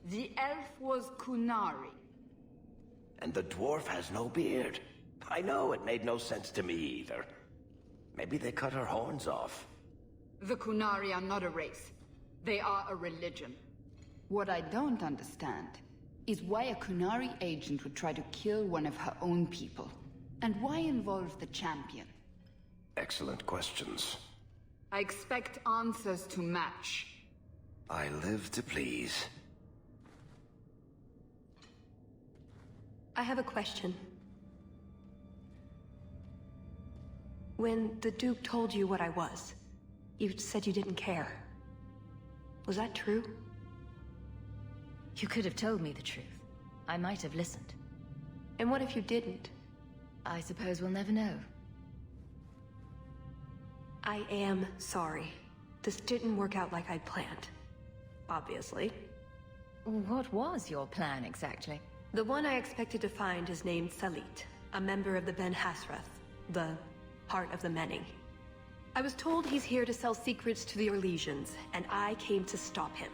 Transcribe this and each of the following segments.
The elf was Kunari. And the dwarf has no beard. I know, it made no sense to me either. Maybe they cut her horns off. The Kunari are not a race. They are a religion. What I don't understand is why a Kunari agent would try to kill one of her own people. And why involve the champion? Excellent questions. I expect answers to match. I live to please. I have a question. When the Duke told you what I was, you said you didn't care. Was that true? You could have told me the truth. I might have listened. And what if you didn't? I suppose we'll never know. I am sorry. This didn't work out like I'd planned. Obviously. What was your plan, exactly? The one I expected to find is named Salit, a member of the Ben Hasrath, the Heart of the Many. I was told he's here to sell secrets to the Orlesians, and I came to stop him.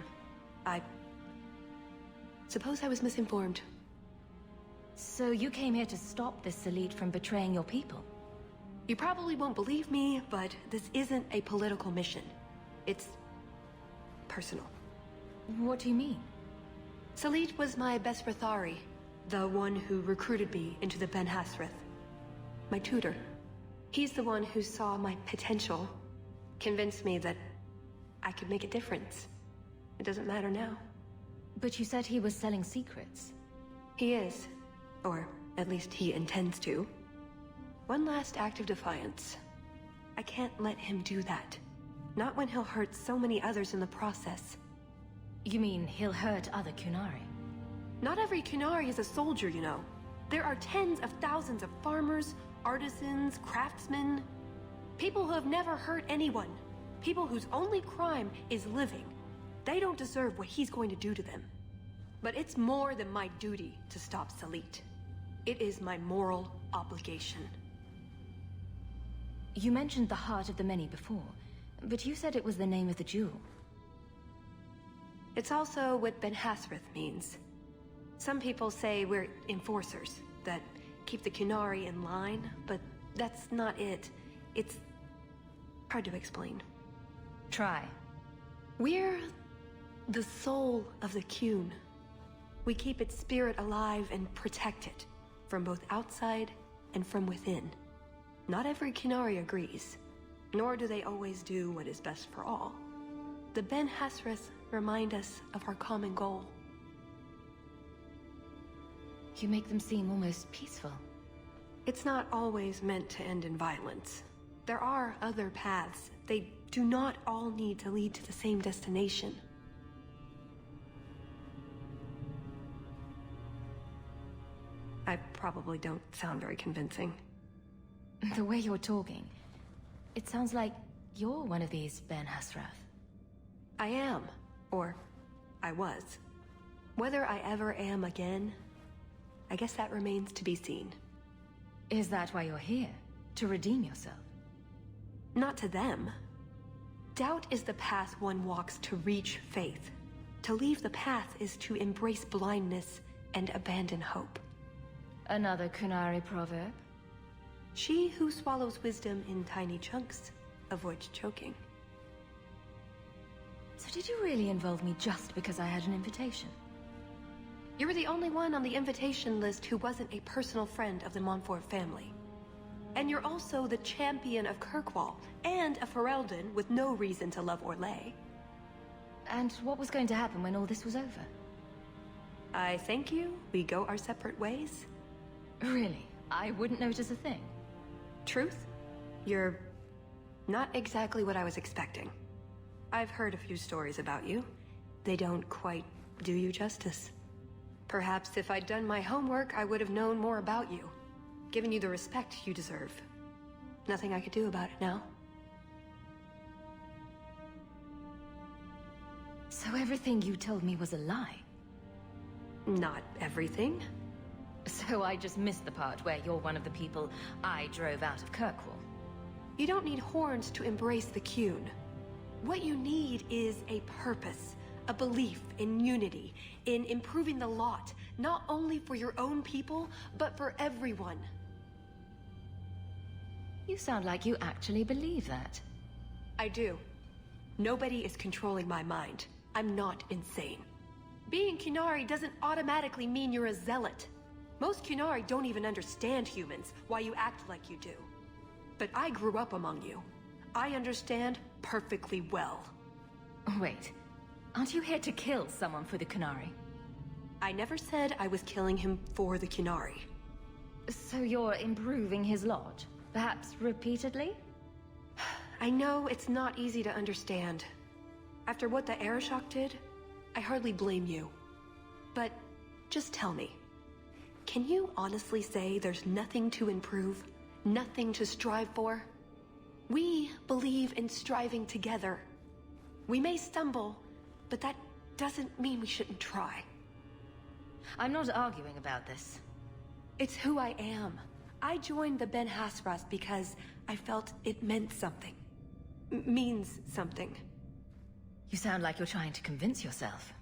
I suppose I was misinformed. So you came here to stop this elite from betraying your people? You probably won't believe me, but this isn't a political mission. It's personal. What do you mean? Salit was my best Rathari, the one who recruited me into the Ben Hasrath. My tutor. He's the one who saw my potential, convinced me that I could make a difference. It doesn't matter now. But you said he was selling secrets. He is. Or at least he intends to. One last act of defiance. I can't let him do that. Not when he'll hurt so many others in the process. You mean he'll hurt other Kunari? Not every Kunari is a soldier, you know. There are tens of thousands of farmers, artisans, craftsmen. People who have never hurt anyone. People whose only crime is living. They don't deserve what he's going to do to them. But it's more than my duty to stop Salit. It is my moral obligation. You mentioned the Heart of the Many before, but you said it was the name of the jewel. It's also what Ben Hasrath means. Some people say we're enforcers, that keep the Kunari in line, but that's not it. It's hard to explain. Try. We're the soul of the Kun. We keep its spirit alive and protect it, from both outside and from within. Not every Kunari agrees, nor do they always do what is best for all. The Ben Hasrath remind us of our common goal. You make them seem almost peaceful. It's not always meant to end in violence. There are other paths. They do not all need to lead to the same destination. I probably don't sound very convincing. The way you're talking, it sounds like you're one of these Ben Hasrath. I am. Or, I was. Whether I ever am again, I guess that remains to be seen. Is that why you're here? To redeem yourself? Not to them. Doubt is the path one walks to reach faith. To leave the path is to embrace blindness and abandon hope. Another Kunari proverb? She who swallows wisdom in tiny chunks avoids choking. So did you really involve me just because I had an invitation? You were the only one on the invitation list who wasn't a personal friend of the Montfort family. And you're also the champion of Kirkwall, and a Ferelden with no reason to love Orlais. And what was going to happen when all this was over? I thank you, we go our separate ways. Really? I wouldn't notice a thing? Truth? You're not exactly what I was expecting. I've heard a few stories about you. They don't quite do you justice. Perhaps if I'd done my homework, I would have known more about you, given you the respect you deserve. Nothing I could do about it now. So everything you told me was a lie? Not everything. So I just missed the part where you're one of the people I drove out of Kirkwall. You don't need horns to embrace the Kun. What you need is a purpose, A belief in unity, in improving the lot, not only for your own people, but for everyone. You sound like you actually believe that. I do. Nobody is controlling my mind. I'm not insane. Being Qunari doesn't automatically mean you're a zealot. Most Qunari don't even understand humans, why you act like you do. But I grew up among you. I understand perfectly well. Wait, aren't you here to kill someone for the Qunari? I never said I was killing him for the Qunari. So you're improving his lot? Perhaps repeatedly? I know it's not easy to understand. After what the Arishok did, I hardly blame you. But just tell me, can you honestly say there's nothing to improve? Nothing to strive for? We believe in striving together. We may stumble, but that doesn't mean we shouldn't try. I'm not arguing about this. It's who I am. I joined the Ben Hasras because I felt it meant something. Means something. You sound like you're trying to convince yourself.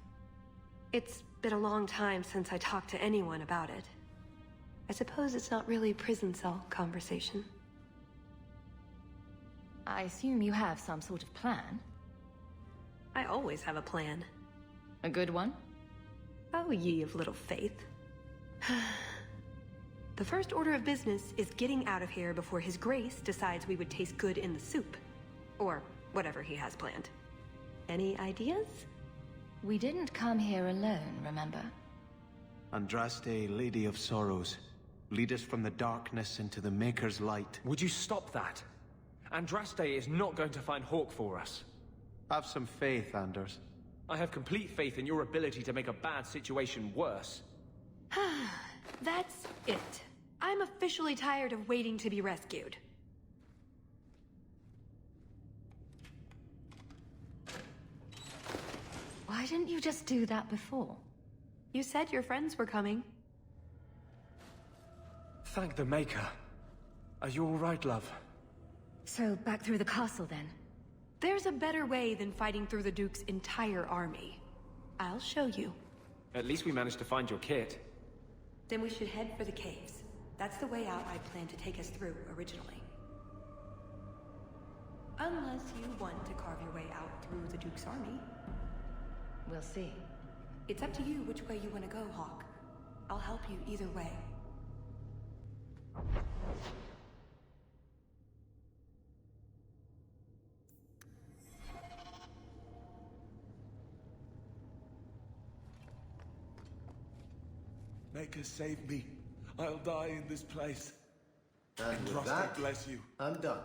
It's been a long time since I talked to anyone about it. I suppose it's not really prison cell conversation. I assume you have some sort of plan? I always have a plan. A good one? Oh, ye of little faith. The first order of business is getting out of here before His Grace decides we would taste good in the soup. Or whatever he has planned. Any ideas? We didn't come here alone, remember? Andraste, Lady of Sorrows. Lead us from the darkness into the Maker's light. Would you stop that? Andraste is not going to find Hawke for us. Have some faith, Anders. I have complete faith in your ability to make a bad situation worse. That's it. I'm officially tired of waiting to be rescued. Why didn't you just do that before? You said your friends were coming. Thank the Maker. Are you all right, love? So, back through the castle then? There's a better way than fighting through the Duke's entire army. I'll show you. At least we managed to find your kit. Then we should head for the caves. That's the way out I planned to take us through originally. Unless you want to carve your way out through the Duke's army. We'll see. It's up to you which way you want to go, Hawke. I'll help you either way. Maker, save me. I'll die in this place. And with Trust that, bless you. I'm done.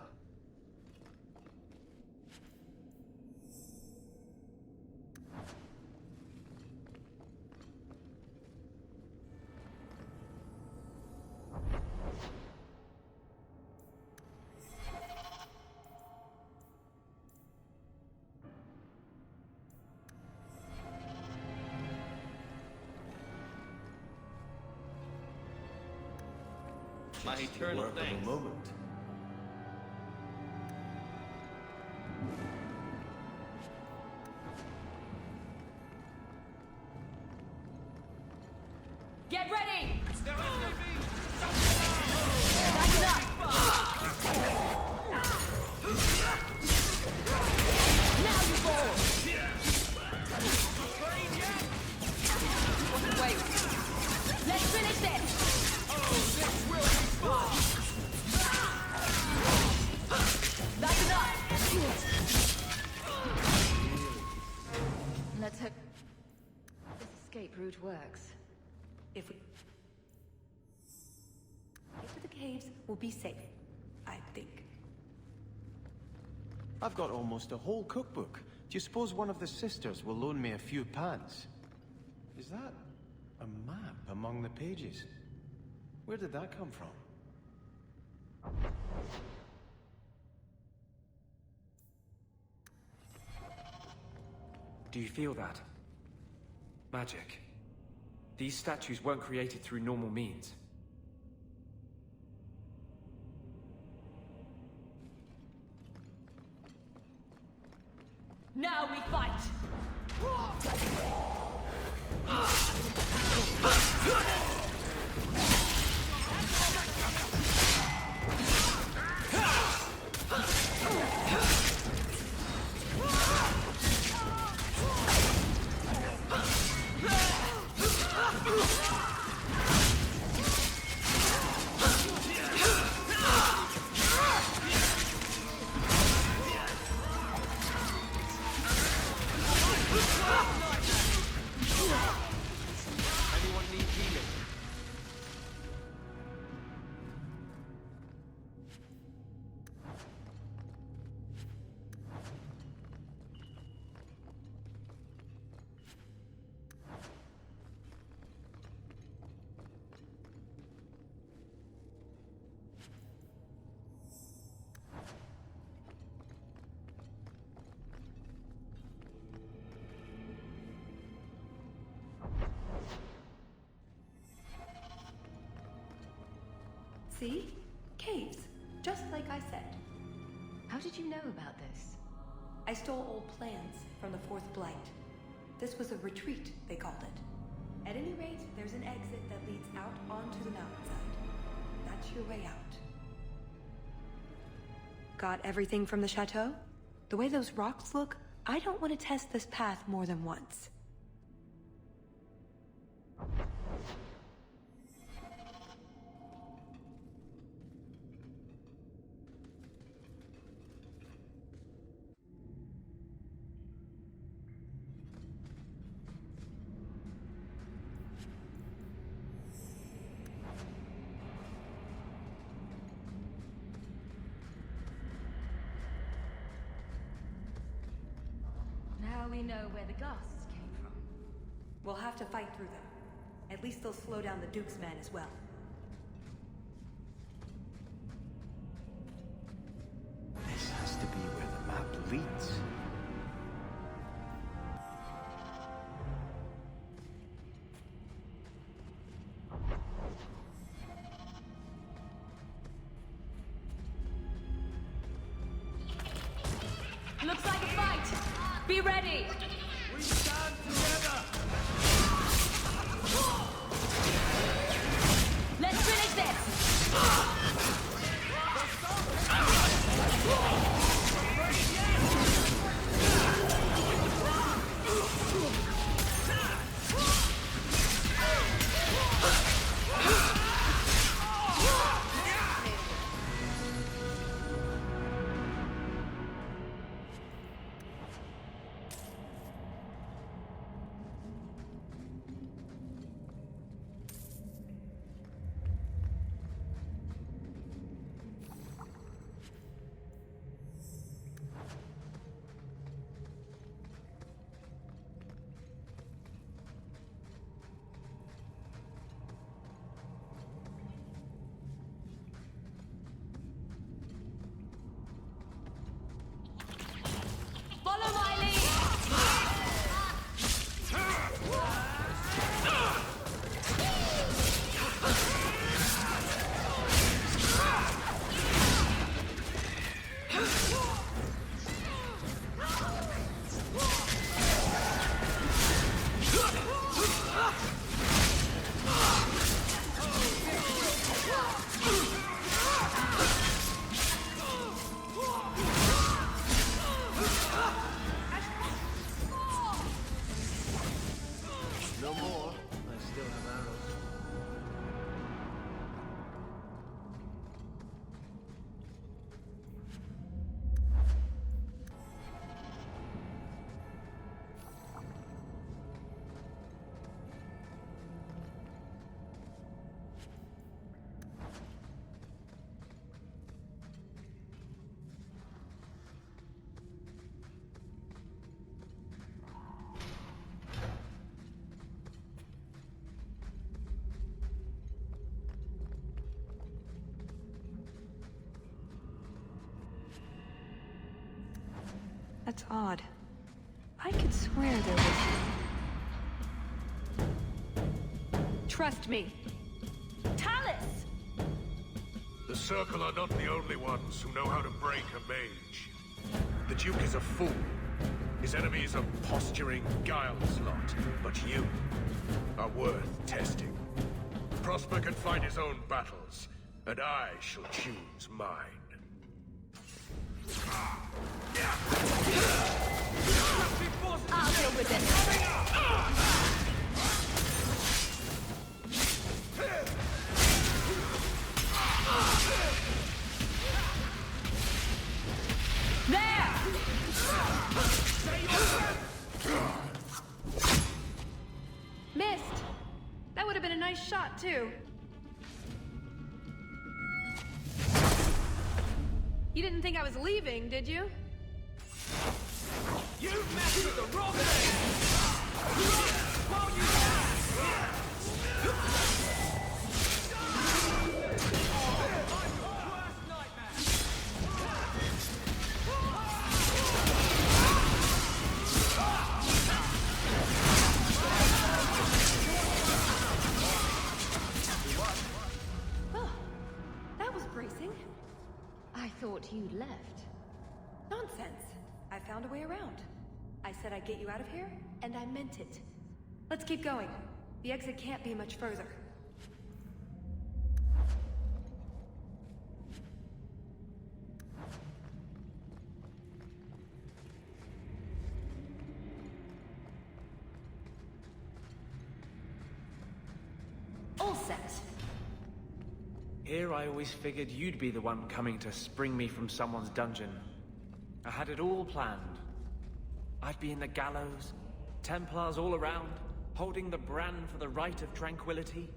My eternal Work of thanks. a moment. Get ready! Now you fall! Wait. Let's finish this! That's enough! Let's hope this escape route works. If we get to the caves, we'll be safe. I think. I've got almost a whole cookbook. Do you suppose one of the sisters will loan me a few pans? Is that a map among the pages? Where did that come from? Do you feel that? Magic. These statues weren't created through normal means. Now we fight! Anyone need healing? See? Caves. Just like I said. How did you know about this? I stole old plans from the Fourth Blight. This was a retreat, they called it. At any rate, there's an exit that leads out onto the mountainside. That's your way out. Got everything from the chateau? The way those rocks look, I don't want to test this path more than once. Now we know where the ghasts came from. We'll have to fight through them. At least they'll slow down the Duke's men as well. This has to be where the map leads. Looks like a fight! Be ready! We stand together! Let's finish this! Follow my lead! No more. I still have arrows. That's odd. I could swear there was... Trust me. Talus! The Circle are not the only ones who know how to break a mage. The Duke is a fool. His enemy is a posturing, guileless lot. But you... are worth testing. Prosper can fight his own battles, and I shall choose mine. I'll deal with this. There! Missed! That would have been a nice shot, too. You didn't think I was leaving, did you? You messed with the wrong thing! While you Oh, that was bracing. I thought you'd left. Nonsense. I found a way around. I said I'd get you out of here, and I meant it. Let's keep going. The exit can't be much further. All set. Here I always figured you'd be the one coming to spring me from someone's dungeon. I had it all planned. I'd be in the gallows, Templars all around, holding the brand for the right of tranquility.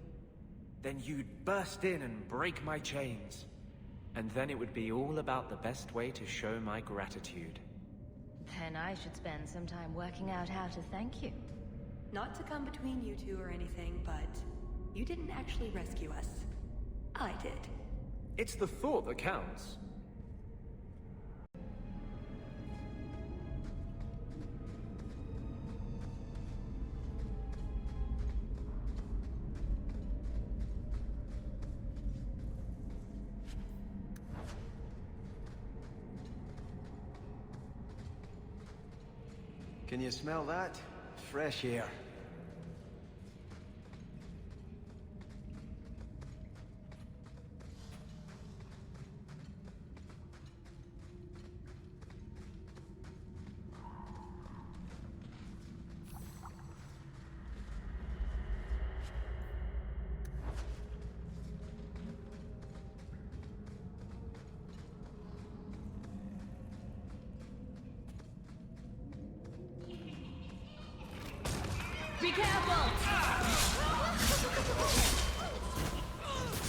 Then you'd burst in and break my chains. And then it would be all about the best way to show my gratitude. Then I should spend some time working out how to thank you. Not to come between you two or anything, but you didn't actually rescue us. I did. It's the thought that counts. Can you smell that? Fresh air. Be careful!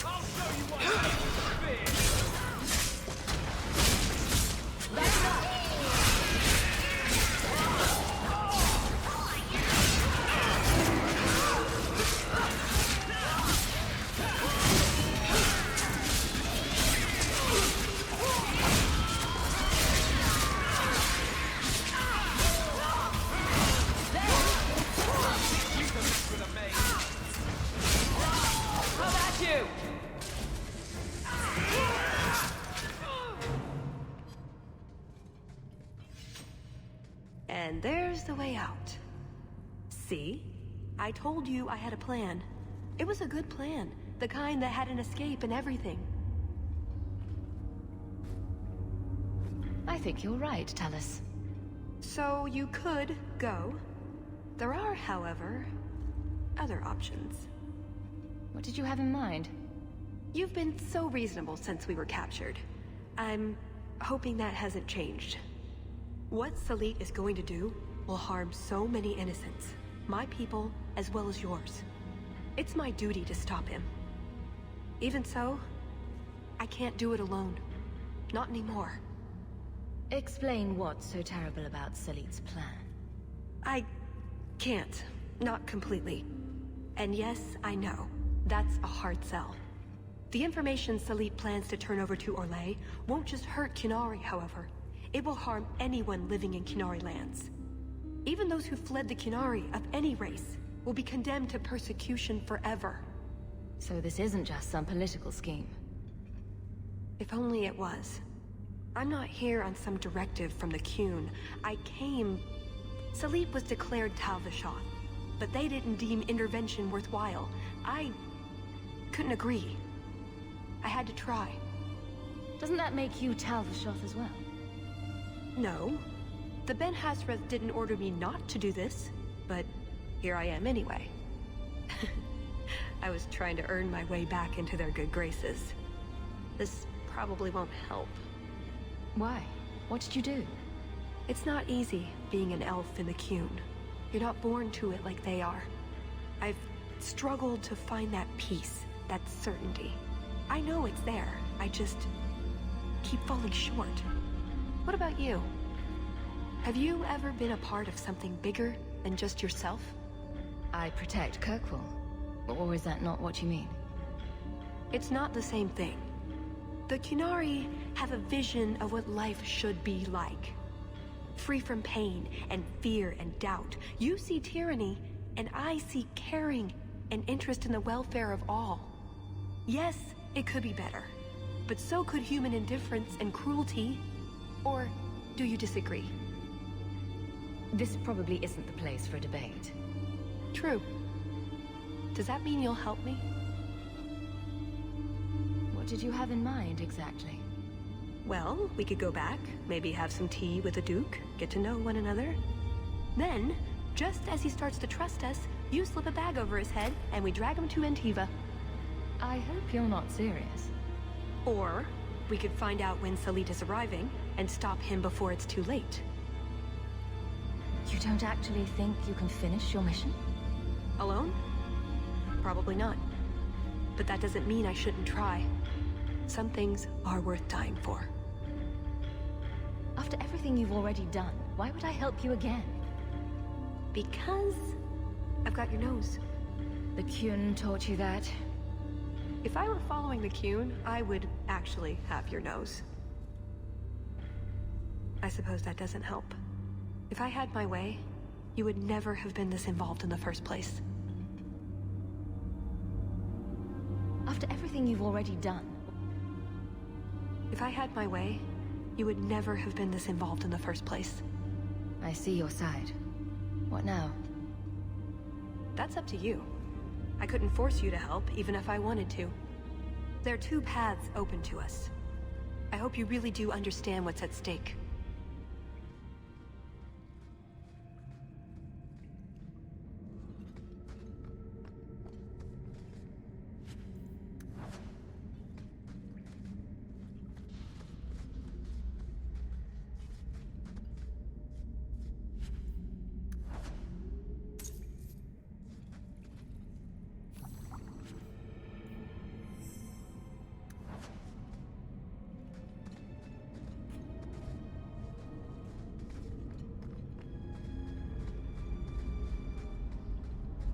I'll show you what fear. Back up! How about you? And there's the way out. See? I told you I had a plan. It was a good plan. The kind that had an escape and everything. I think you're right, Talus. So you could go. There are, however, other options. What did you have in mind? You've been so reasonable since we were captured. I'm hoping that hasn't changed. What Salit is going to do will harm so many innocents. My people, as well as yours. It's my duty to stop him. Even so, I can't do it alone. Not anymore. Explain what's so terrible about Salit's plan. I can't. Not completely. And yes, I know. That's a hard sell. The information Salit plans to turn over to Orlais won't just hurt Qunari, however. It will harm anyone living in Qunari lands. Even those who fled the Qunari of any race will be condemned to persecution forever. So this isn't just some political scheme. If only it was. I'm not here on some directive from the Qun. I came... Salit was declared Tal Vashoth. but they didn't deem intervention worthwhile. I couldn't agree. I had to try. Doesn't that make you Tal the Shoth as well? No. The Ben Hasrath didn't order me not to do this, but here I am anyway. I was trying to earn my way back into their good graces. This probably won't help. Why? What did you do? It's not easy being an elf in the Qun. You're not born to it like they are. I've struggled to find that peace, that certainty. I know it's there. I just keep falling short. What about you? Have you ever been a part of something bigger than just yourself? I protect Kirkwall. Or is that not what you mean? It's not the same thing. The Qunari have a vision of what life should be like. Free from pain and fear and doubt. You see tyranny, and I see caring and interest in the welfare of all. Yes, it could be better, but so could human indifference and cruelty. Or do you disagree? This probably isn't the place for a debate. True. Does that mean you'll help me? What did you have in mind, exactly? Well, we could go back, maybe have some tea with the Duke, get to know one another. Then, just as he starts to trust us, you slip a bag over his head, and we drag him to Antiva. I hope you're not serious. Or, we could find out when Salit is arriving, and stop him before it's too late. You don't actually think you can finish your mission? Alone? Probably not. But that doesn't mean I shouldn't try. Some things are worth dying for. After everything you've already done, why would I help you again? Because I've got your nose. The Qun taught you that? If I were following the Qun, I would actually have your nose. I suppose that doesn't help. If I had my way, you would never have been this involved in the first place. After everything you've already done. If I had my way, you would never have been this involved in the first place. I see your side. What now? That's up to you. I couldn't force you to help, even if I wanted to. There are two paths open to us. I hope you really do understand what's at stake.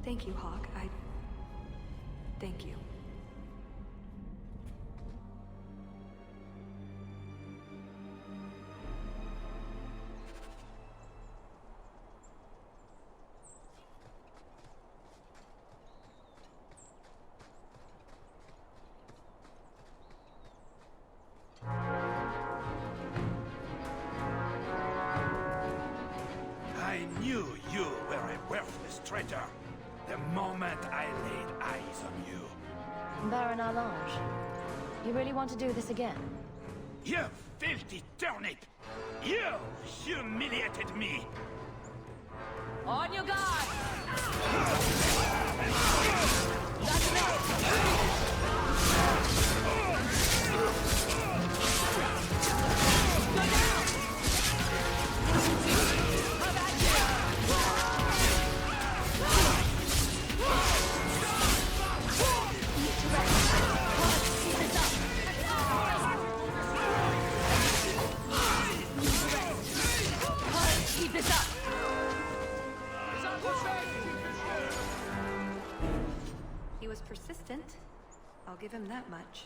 Thank you, Hawke. Thank you. I knew you were a worthless traitor. The moment I laid eyes on you. Baron Arlange, you really want to do this again? You filthy turnip! You humiliated me! On your guard! That's Go down! Come back Keep this up! He was persistent. I'll give him that much.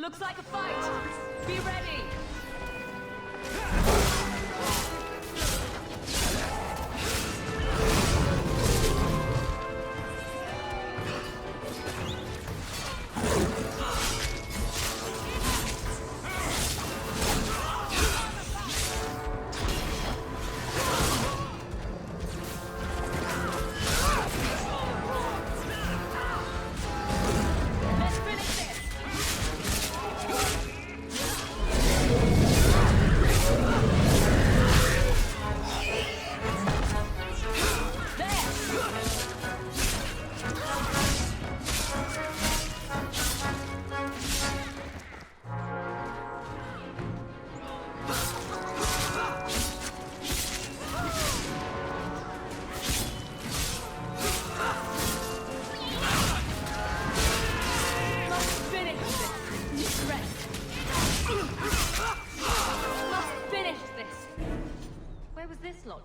Looks like a fight! Be ready!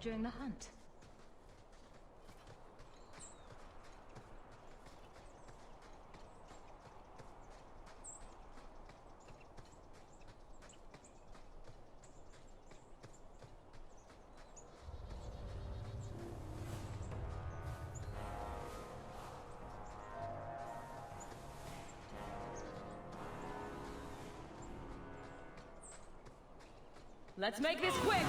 During the hunt. Let's make this quick!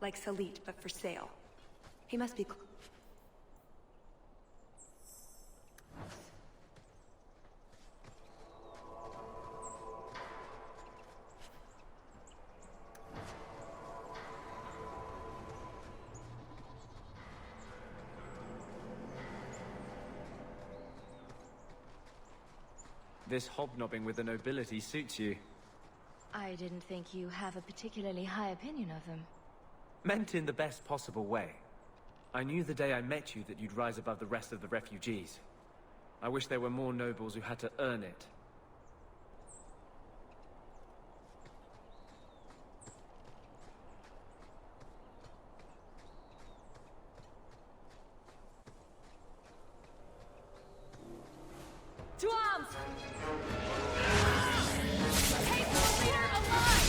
Like Salit, but for sale. He must be... This hobnobbing with the nobility suits you. I didn't think you have a particularly high opinion of them. Meant in the best possible way. I knew the day I met you that you'd rise above the rest of the refugees. I wish there were more nobles who had to earn it. To arms! Take the leader alive!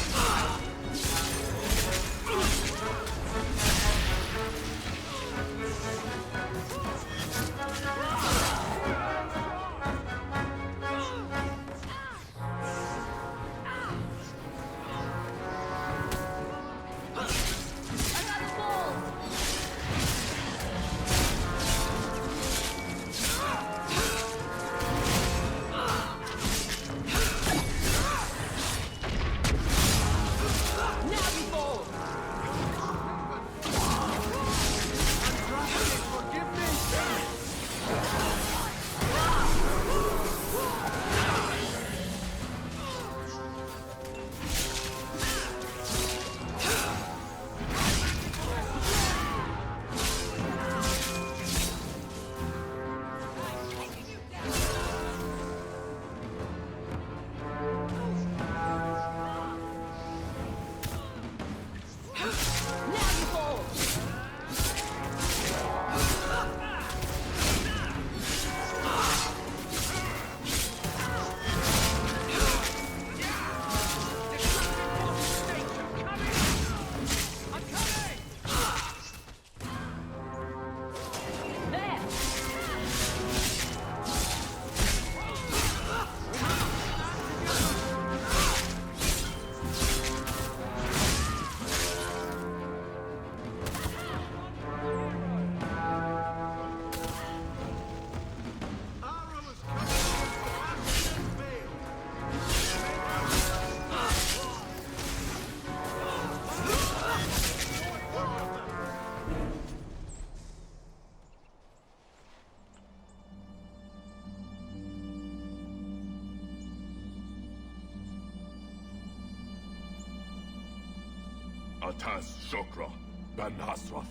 Ataz Shokra, Ben Hasrath.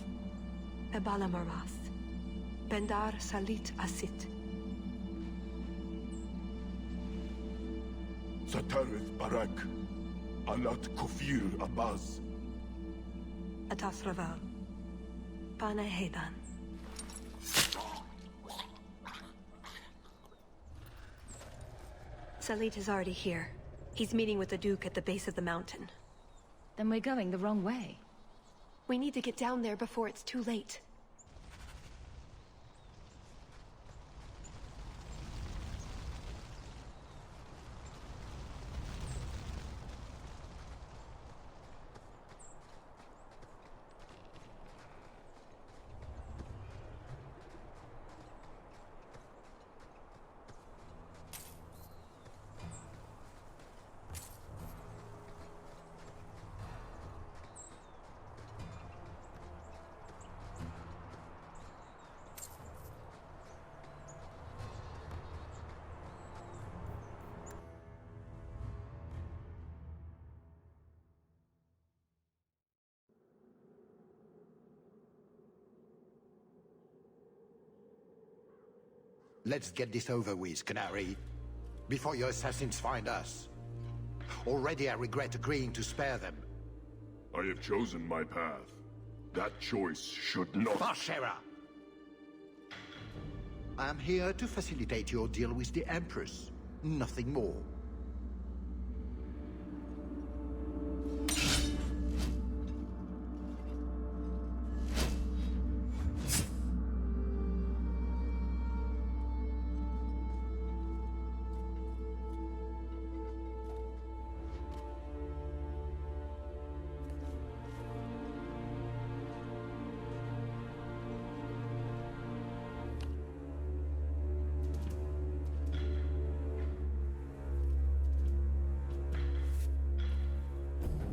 Ebala Maras. Bendar Salit Asit. Satarith Barak. Alat Kufir Abaz. Atas Raval. Pana Hedan. Salit is already here. He's meeting with the Duke at the base of the mountain. Then we're going the wrong way. We need to get down there before it's too late. Let's get this over with, Canary, before your assassins find us. Already I regret agreeing to spare them. I have chosen my path. That choice should not... Bashera! I am here to facilitate your deal with the Empress. Nothing more.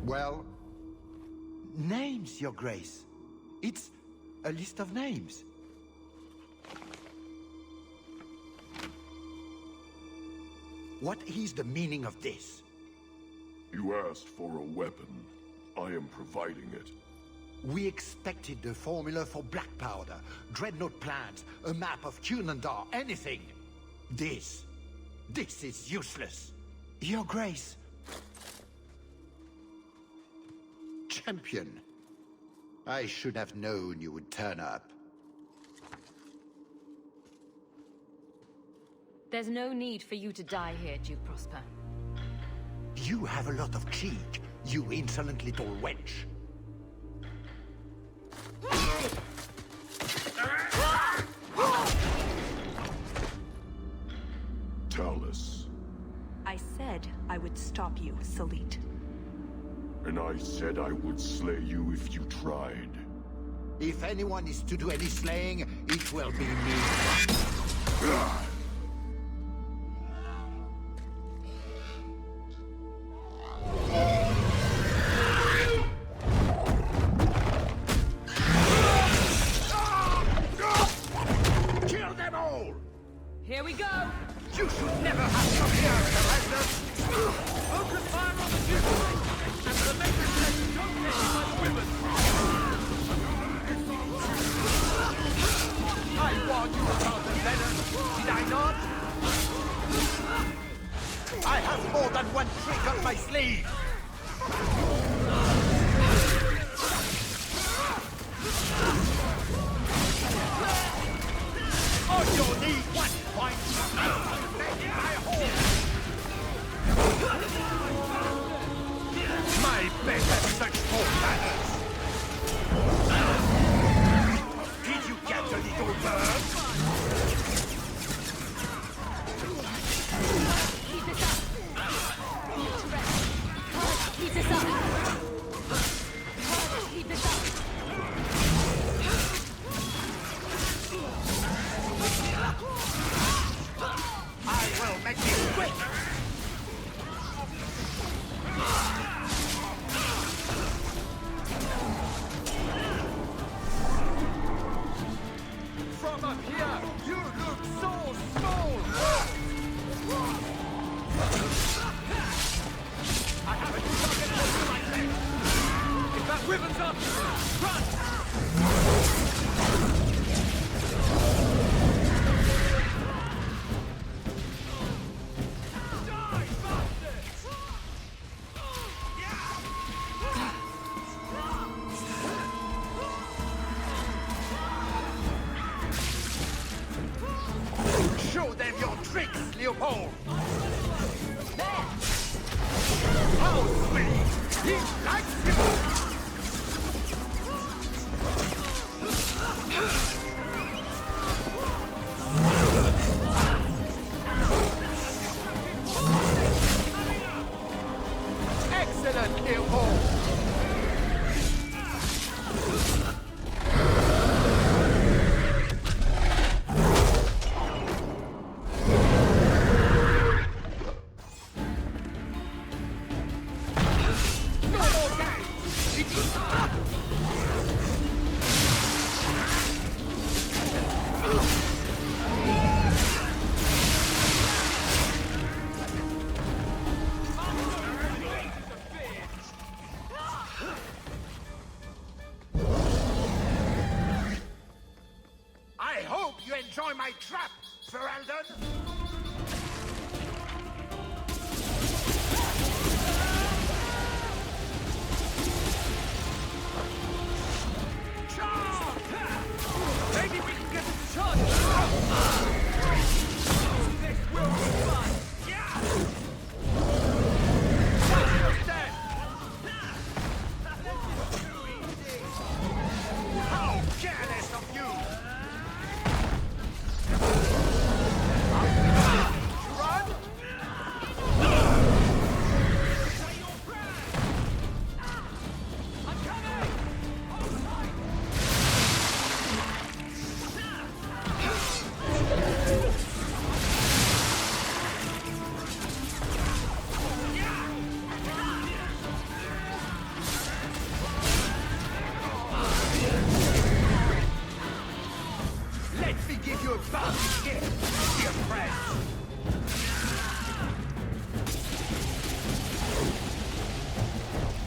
Well, names, Your Grace. It's a list of names. What is the meaning of this? You asked for a weapon. I am providing it. We expected the formula for black powder, dreadnought plans, a map of Cunandar, anything. This is useless. Your Grace. Champion. I should have known you would turn up. There's no need for you to die here, Duke Prosper. You have a lot of cheek, you insolent little wench. Tell us. I said I would stop you, Salit. And I said I would slay you if you tried. If anyone is to do any slaying, it will be me. Kill them all! Here we go! You should never have come here, Commander! Focus fire on the Duke! And the message says don't get hit by the women! I warned you about the venom, did I not? I have more than one trick up my sleeve! On your knee, 1 point! Make my home! My bed has such 4 banners! Did you get a little bird? Keep this up! Keep this up! I will make it quick! From up here, you look so small! I have a target for you, my friend! If that ribbon's Show them your tricks, Leopold! There! How sweet! He likes you! Excellent, Leopold! I hope you enjoy my trap, Ferelden! Maybe we can get them charged. This will be fun. Yeah. Dead. How careless of you! Run! I'm coming. Hold tight. Let me give you a bounty gift, dear friend!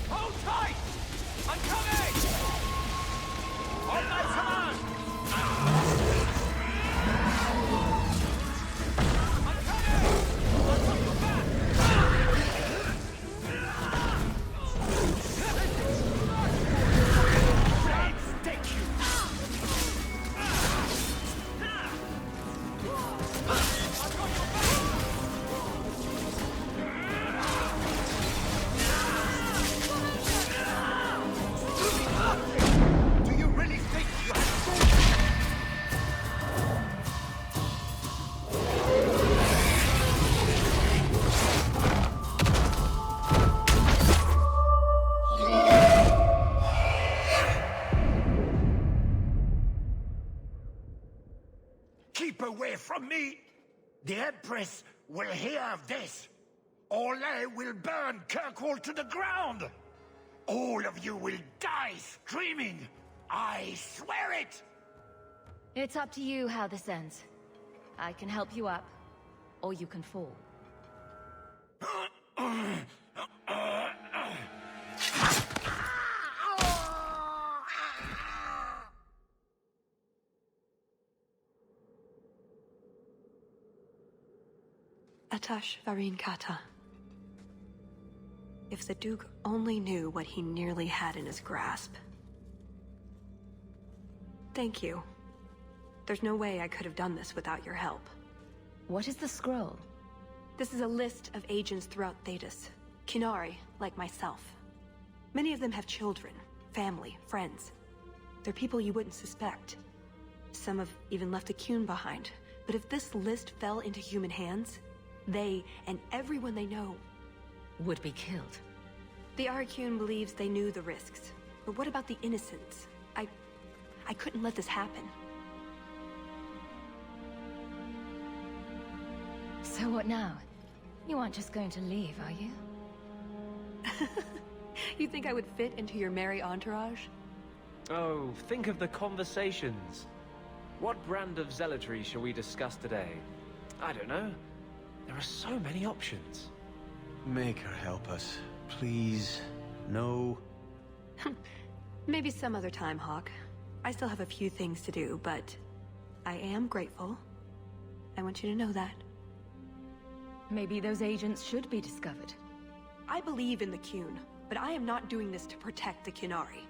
Hold tight. I'm coming. On my command. I'm coming. I'll cut your back. Blades take you! Do you really think you have Keep away from me! The Empress will hear of this. Orlais will burn Kirkwall to the ground! All of you will die screaming! I swear it! It's up to you how this ends. I can help you up, or you can fall. Atash Varin Kata. If the Duke only knew what he nearly had in his grasp. Thank you. There's no way I could have done this without your help. What is the scroll? This is a list of agents throughout Thetis. Qunari, like myself. Many of them have children, family, friends. They're people you wouldn't suspect. Some have even left a Qun behind. But if this list fell into human hands, they, and everyone they know, Would be killed. the Arcune believes they knew the risks. But what about the innocents? I couldn't let this happen. So what now? You aren't just going to leave, are you? You think I would fit into your merry entourage? Oh, think of the conversations. What brand of zealotry shall we discuss today? I don't know. There are so many options. Make her help us, please. No. Maybe some other time, Hawke. I still have a few things to do, but I am grateful. I want you to know that. Maybe those agents should be discovered. I believe in the Qun, but I am not doing this to protect the Qunari.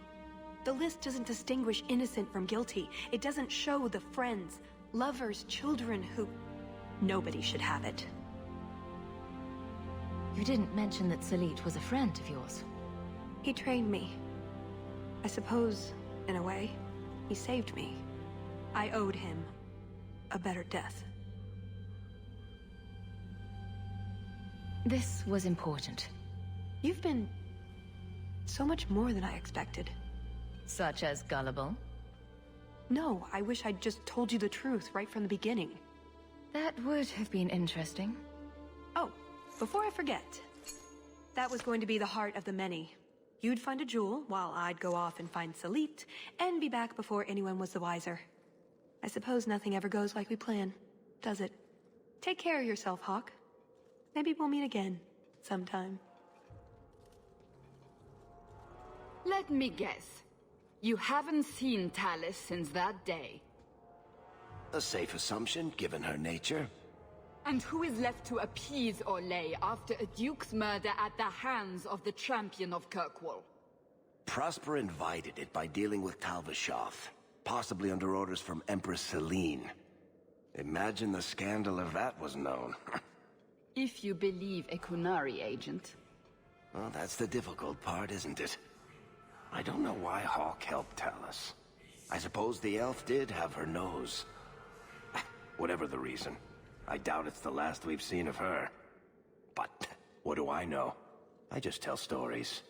The list doesn't distinguish innocent from guilty. It doesn't show the friends, lovers, children who... Nobody should have it. You didn't mention that Salit was a friend of yours. He trained me. I suppose, in a way, he saved me. I owed him a better death. This was important. You've been so much more than I expected. Such as gullible? No, I wish I'd just told you the truth right from the beginning. That would have been interesting. Oh, before I forget, that was going to be the heart of the many. You'd find a jewel, while I'd go off and find Salit, and be back before anyone was the wiser. I suppose nothing ever goes like we plan, does it? Take care of yourself, Hawke. Maybe we'll meet again, sometime. Let me guess. You haven't seen Tallis since that day. A safe assumption, given her nature. And who is left to appease Orlais after a duke's murder at the hands of the champion of Kirkwall? Prosper invited it by dealing with Tal Vashoth, possibly under orders from Empress Celine. Imagine the scandal if that was known. If you believe a Kunari agent. Well, that's the difficult part, isn't it? I don't know why Hawke helped Tallis. I suppose the elf did have her nose. Whatever the reason, I doubt it's the last we've seen of her. But what do I know? I just tell stories.